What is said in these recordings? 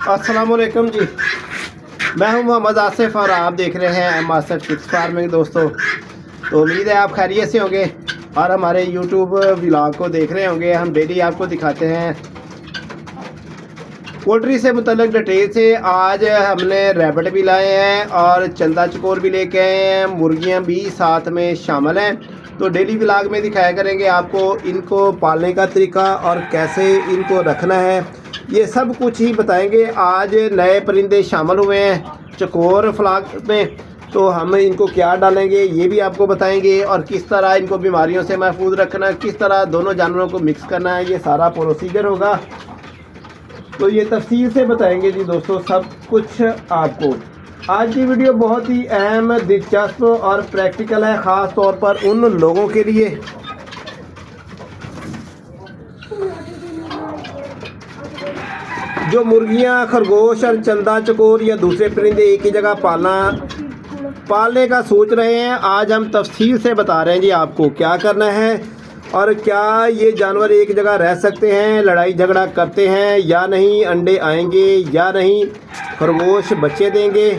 अस्सलाम वालेकुम जी। मैं हूं मोहम्मद आसिफ और आप देख रहे हैं एम आसिफ चिक्स फार्मिंग। दोस्तों, तो उम्मीद है आप खैरियत से होंगे और हमारे यूट्यूब व्लॉग को देख रहे होंगे। हम डेली आपको दिखाते हैं पोल्ट्री से मुतल्लिक डिटेल से। आज हमने रैबिट भी लाए हैं और चंदा चकोर भी लेके आए हैं, मुर्गियां भी साथ में शामिल हैं। तो डेली व्लॉग में दिखाया करेंगे आपको इनको पालने का तरीका और कैसे इनको रखना है, ये सब कुछ ही बताएंगे। आज नए परिंदे शामिल हुए हैं चकोर फ्लॉक में, तो हम इनको क्या डालेंगे ये भी आपको बताएंगे और किस तरह इनको बीमारियों से महफूज रखना, किस तरह दोनों जानवरों को मिक्स करना है, ये सारा प्रोसीजर होगा। तो ये तफसील से बताएंगे जी दोस्तों सब कुछ आपको। आज की वीडियो बहुत ही अहम, दिलचस्प और प्रैक्टिकल है, ख़ास तौर पर उन लोगों के लिए जो मुर्गियां, खरगोश और चंदा चकोर या दूसरे परिंदे एक ही जगह पालने का सोच रहे हैं। आज हम तफसील से बता रहे हैं जी आपको क्या करना है और क्या ये जानवर एक जगह रह सकते हैं, लड़ाई झगड़ा करते हैं या नहीं, अंडे आएंगे या नहीं, खरगोश बच्चे देंगे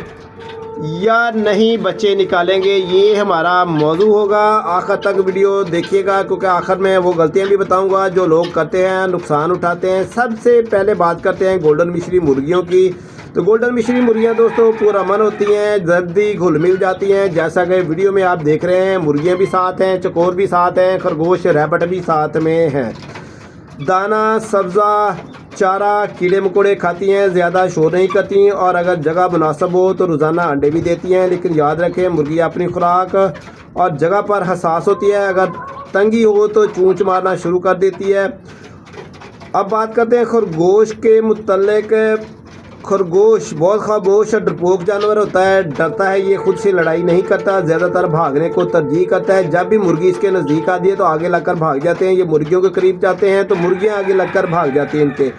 या नहीं बच्चे निकालेंगे, ये हमारा मौजू होगा। आखिर तक वीडियो देखिएगा क्योंकि आखिर में वो गलतियां भी बताऊंगा जो लोग करते हैं, नुकसान उठाते हैं। सबसे पहले बात करते हैं गोल्डन मिश्री मुर्गियों की। तो गोल्डन मिश्री मुर्गियां दोस्तों पुरअमन होती हैं, जल्दी घुल मिल जाती हैं। जैसा कि वीडियो में आप देख रहे हैं, मुर्गियाँ भी साथ हैं, चकोर भी साथ हैं, खरगोश रैबिट भी साथ में हैं। दाना, सब्ज़ा, चारा, कीड़े मकोड़े खाती हैं, ज़्यादा शोर नहीं करती और अगर जगह मुनासिब हो तो रोज़ाना अंडे भी देती हैं। लेकिन याद रखें, मुर्गी अपनी खुराक और जगह पर हसास होती है, अगर तंगी हो तो चूंच मारना शुरू कर देती है। अब बात करते हैं खरगोश के मुतल्लिक। खरगोश बहुत खामोश और डरपोक जानवर होता है, डरता है, ये खुद से लड़ाई नहीं करता, ज़्यादातर भागने को तरजीह करता है। जब भी मुर्गी इसके नज़दीक आती है तो आगे लगकर भाग जाते हैं। ये मुर्गियों के करीब जाते हैं तो मुर्गियां आगे लगकर भाग जाती हैं इनके।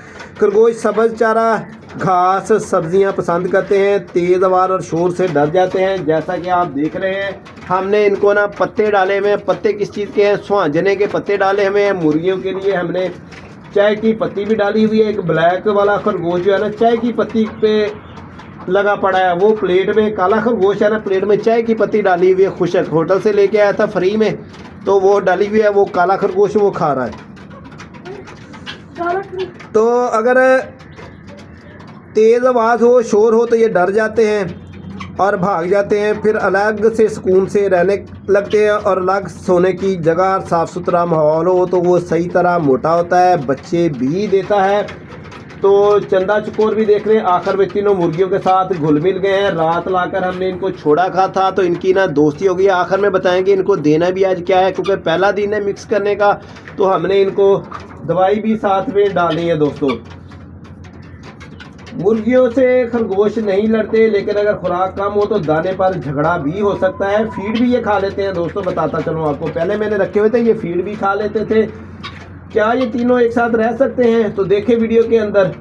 खरगोश सब्ज़ चारा, घास, सब्जियां पसंद करते हैं, तेज़ आवाज़ और शोर से डर जाते हैं। जैसा कि आप देख रहे हैं, हमने इनको ना पत्ते डाले हुए हैं। पत्ते किस चीज़ के हैं? सुहांजने के पत्ते डाले हुए हैं मुर्गियों के लिए। हमने चाय की पत्ती भी डाली हुई है। एक ब्लैक वाला खरगोश जो है ना, चाय की पत्ती पे लगा पड़ा है, वो प्लेट में, काला खरगोश है ना, प्लेट में चाय की पत्ती डाली हुई है। खुशक होटल से लेके आया था फ्री में, तो वो डाली हुई है। वो काला खरगोश वो खा रहा है। तो अगर तेज़ आवाज़ हो, शोर हो तो ये डर जाते हैं और भाग जाते हैं। फिर अलग से सुकून से रहने लगते हैं और अलग सोने की जगह, साफ़ सुथरा माहौल हो तो वो सही तरह मोटा होता है, बच्चे भी देता है। तो चंदा चकोर भी देख रहे हैं, आखिर में तीनों मुर्गियों के साथ घुल मिल गए हैं। रात लाकर हमने इनको छोड़ा खा था तो इनकी ना दोस्ती हो गई। आखिर में बताएंगे इनको देना भी आज क्या है, क्योंकि पहला दिन है मिक्स करने का, तो हमने इनको दवाई भी साथ में डाली है। दोस्तों, मुर्गियों से खरगोश नहीं लड़ते, लेकिन अगर खुराक कम हो तो दाने पर झगड़ा भी हो सकता है। फीड भी ये खा लेते हैं दोस्तों, बताता चलूँ आपको। पहले मैंने रखे हुए थे, ये फीड भी खा लेते थे। क्या ये तीनों एक साथ रह सकते हैं? तो देखें वीडियो के अंदर।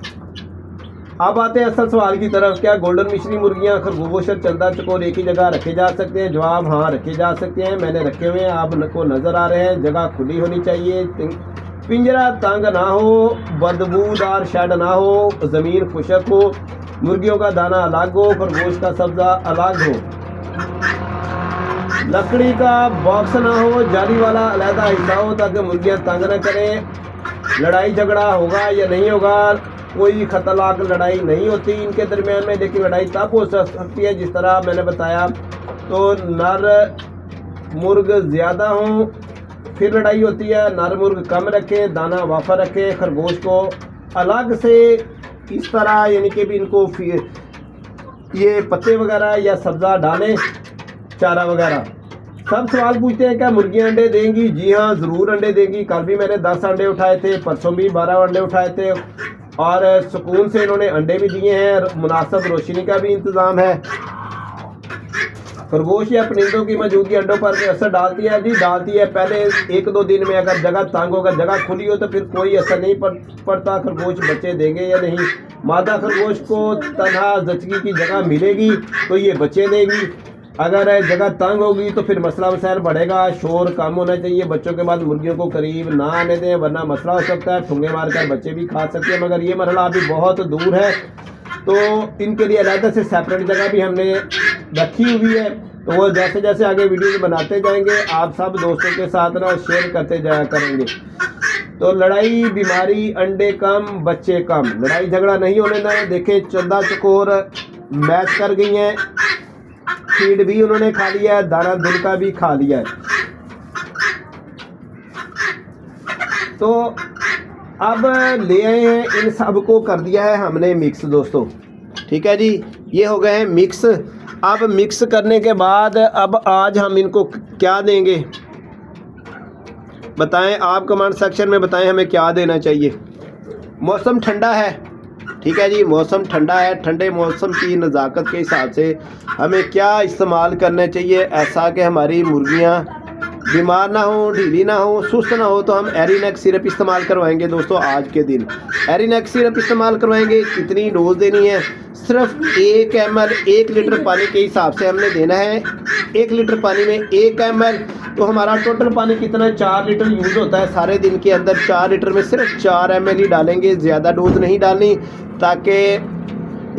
अब आते हैं असल सवाल की तरफ, क्या गोल्डन मिश्री मुर्गियां, खरगोश और चंदा चकोर एक ही जगह रखे जा सकते हैं? जवाब हाँ, रखे जा सकते हैं। मैंने रखे हुए हैं, आपको नज़र आ रहे हैं। जगह खुली होनी चाहिए, पिंजरा तंग ना हो, बदबूदार शेड ना हो, ज़मीन खुशक हो, मुर्गियों का दाना अलग हो, खरगोश का सब्ज़ा अलग हो, लकड़ी का बॉक्स ना हो, जाली वाला अलहदा हिस्सा हो ताकि मुर्गियां तंग न करें। लड़ाई झगड़ा होगा या नहीं होगा? कोई खतरनाक लड़ाई नहीं होती इनके दरमियान में, लेकिन लड़ाई तब हो सकती है जिस तरह मैंने बताया। तो नर मुर्ग ज़्यादा हों फिर लड़ाई होती है, नर मुर्ग कम रखें, दाना वाफा रखें। खरगोश को अलग से इस तरह, यानी कि भी इनको ये पत्ते वगैरह या सब्ज़ा डालें, चारा वगैरह। सब सवाल पूछते हैं क्या मुर्गियां अंडे देंगी? जी हाँ, ज़रूर अंडे देंगी। कल भी मैंने 10 अंडे उठाए थे, परसों भी 12 अंडे उठाए थे और सुकून से इन्होंने अंडे भी दिए हैं। मुनासिब रोशनी का भी इंतज़ाम है। खरगोश या परिंदों की मौजूदगी अंडों पर असर डालती है? जी डालती है। पहले 1-2 दिन में अगर जगह तंग होगा, जगह खुली हो तो फिर कोई असर नहीं पड़ता। खरगोश बच्चे देंगे या नहीं? मादा खरगोश को तन्हा जचगी की जगह मिलेगी तो ये बच्चे देगी। अगर जगह तंग होगी तो फिर मसला मसाइल बढ़ेगा। शोर कम होना चाहिए, बच्चों के बाद मुर्गियों को करीब ना आने दें वरना मसला हो सकता है। ठुंगे मारकर बच्चे भी खा सकते हैं, मगर ये मरहला अभी बहुत दूर है। तो इनके लिए अलग से सेपरेट जगह भी हमने रखी हुई है। तो वो जैसे जैसे आगे वीडियो बनाते जाएंगे आप सब दोस्तों के साथ ना शेयर करते जाया करेंगे। तो लड़ाई बीमारी अंडे कम बच्चे कम, लड़ाई झगड़ा नहीं होने देना। देखें चंदा चकोर मैच कर गई हैं, फीड भी उन्होंने खा लिया है, दाना दुलका भी खा लिया है। तो अब ले आए हैं, इन सब को कर दिया है हमने मिक्स दोस्तों। ठीक है जी, ये हो गए हैं मिक्स। अब मिक्स करने के बाद अब आज हम इनको क्या देंगे बताएं, आप कमेंट सेक्शन में बताएं हमें क्या देना चाहिए। मौसम ठंडा है, ठीक है जी, मौसम ठंडा है। ठंडे मौसम की नज़ाकत के हिसाब से हमें क्या इस्तेमाल करना चाहिए ऐसा कि हमारी मुर्गियां बीमार ना हो, ढीली ना हो, सुस्त ना हो। तो हम एरिनेक्स सिरप इस्तेमाल करवाएंगे दोस्तों आज के दिन। एरिनेक्स सिरप इस्तेमाल करवाएंगे। कितनी डोज देनी है? सिर्फ 1 ml 1 लीटर पानी के हिसाब से हमने देना है। 1 लीटर पानी में 1 ml, तो हमारा टोटल पानी कितना 4 लीटर यूज़ होता है सारे दिन के अंदर। 4 लीटर में सिर्फ 4 ml ही डालेंगे, ज़्यादा डोज नहीं डालनी, ताकि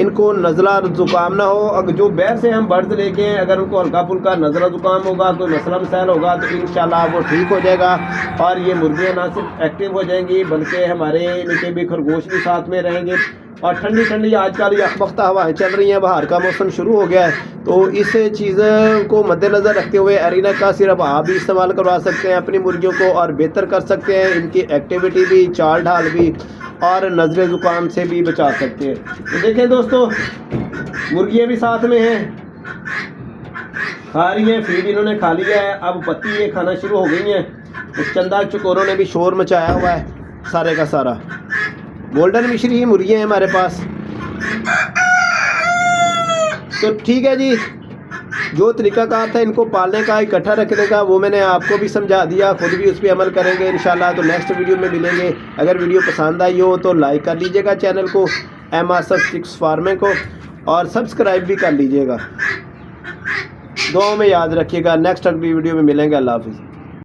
इनको नज़ला ज़ुकाम ना हो। अगर जो बाहर से हम बर्ड्स लेके हैं, अगर उनको हल्का फुल्का नज़ला ज़ुकाम होगा, कोई मसला मसाइल होगा, तो इंशाल्लाह वो ठीक हो जाएगा। और ये मुर्गियाँ ना सिर्फ एक्टिव हो जाएंगी बल्कि हमारे इनके भी खरगोश भी साथ में रहेंगे। और ठंडी ठंडी आजकल यकवख्ता हवाएं चल रही हैं, बाहर का मौसम शुरू हो गया है, तो इस चीज़ों को मद्देनज़र रखते हुए एरिना का सिरप आप भी इस्तेमाल करवा सकते हैं अपनी मुर्गियों को और बेहतर कर सकते हैं। इनकी एक्टिविटी भी, चाल ढाल भी और नज़ले ज़ुकाम से भी बचा सकते हैं। तो देखें दोस्तों, मुर्गियाँ भी साथ में हैं, खा रही हैं, फीड इन्होंने खा लिया है। अब पत्ती ये खाना शुरू हो गई हैं। तो चंदा चकोरों ने भी शोर मचाया हुआ है सारे का सारा। गोल्डन मिश्री ही मुर्गियाँ हैं हमारे पास। तो ठीक है जी, जो तरीक़ाकार था इनको पालने का, इकट्ठा रखने का, वो मैंने आपको भी समझा दिया, खुद भी उस पर अमल करेंगे इंशाल्लाह। तो नेक्स्ट वीडियो में मिलेंगे। अगर वीडियो पसंद आई हो तो लाइक कर लीजिएगा चैनल को एम आसफ चिक्स फार्मिंग को, और सब्सक्राइब भी कर लीजिएगा। दुआओं में याद रखिएगा। नेक्स्ट अगली वीडियो में मिलेंगे। अल्लाह हाफिज़।